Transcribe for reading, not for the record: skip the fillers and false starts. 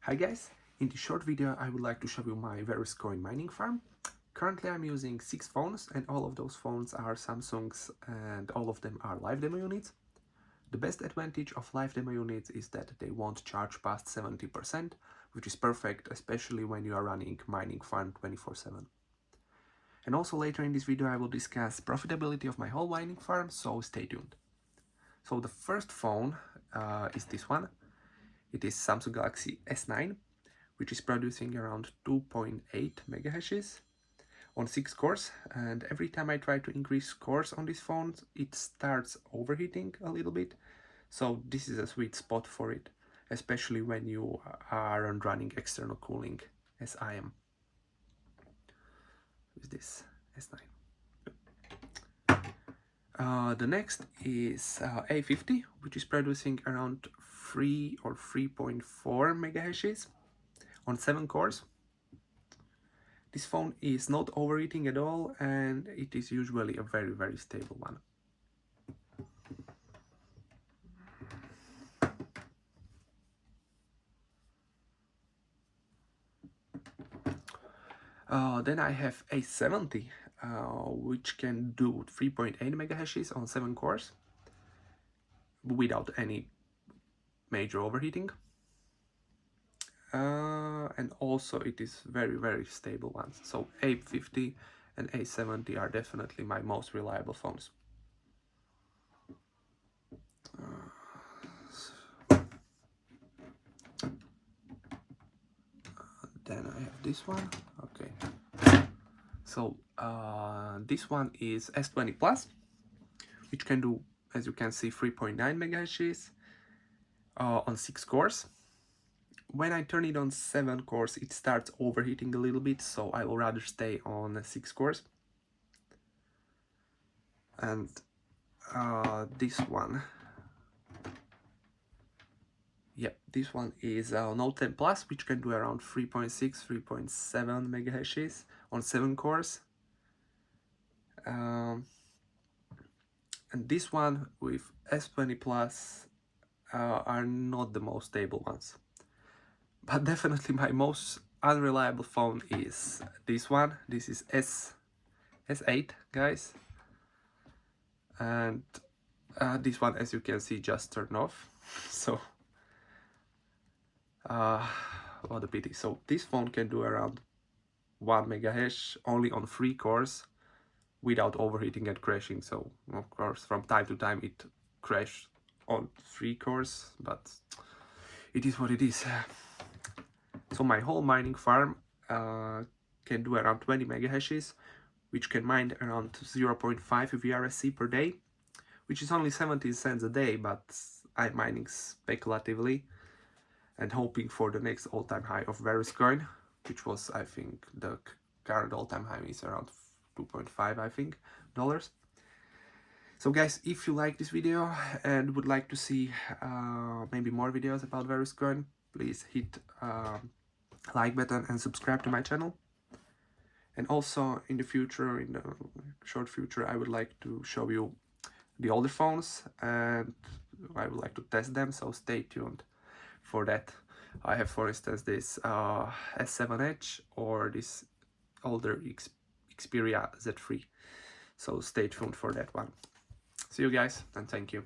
Hi guys, in this short video I would like to show you my Verus Coin mining farm. Currently I'm using 6 phones and all of those phones are Samsungs and all of them are live demo units. The best advantage of live demo units is that they won't charge past 70%, which is perfect especially when you are running mining farm 24/7. And also later in this video I will discuss profitability of my whole mining farm, so stay tuned. So the first phone is this one. It is Samsung Galaxy S9, which is producing around 2.8 megahashes on 6 cores, and every time I try to increase cores on this phone, it starts overheating a little bit. So this is a sweet spot for it, especially when you aren't running external cooling as I am with this S9. The next is A50, which is producing around 3 or 3.4 megahashes on 7 cores. This phone is not overheating at all and it is usually a very stable one. Then I have A70, which can do 3.8 megahashes on 7 cores without any major overheating. And also it is very stable ones. So A50 and A70 are definitely my most reliable phones. Then I have this one. Okay. So this one is S20 Plus, which can do, as you can see, 3.9 megahashes on 6 cores. When I turn it on 7 cores, it starts overheating a little bit, so I will rather stay on 6 cores. And this one, this one is Note 10 Plus, which can do around 3.6, 3.7 megahashes on 7 cores. And this one with S20 Plus are not the most stable ones. But definitely my most unreliable phone is this one. This is S8, guys. And this one, as you can see, just turned off. So, what a pity. So this phone can do around 1 megahash only on 3 cores without overheating and crashing. So, of course, from time to time it crashed on 3 cores, but it is what it is. So my whole mining farm can do around 20 megahashes, which can mine around 0.5 VRSC per day, which is only 17 cents a day, but I'm mining speculatively and hoping for the next all-time high of Verus Coin, which was, I think, the current all-time high is around 2.5, I think, dollars. So guys, if you like this video and would like to see maybe more videos about Verus Coin, please hit like button and subscribe to my channel. And also in the future, in the short future, I would like to show you the older phones and I would like to test them, so stay tuned for that. I have, for instance, this S7 Edge or this older 𝐃𝐢𝐬𝐜𝐸𝐿𝐵 Z3, so stay tuned for that one. See you guys and thank you.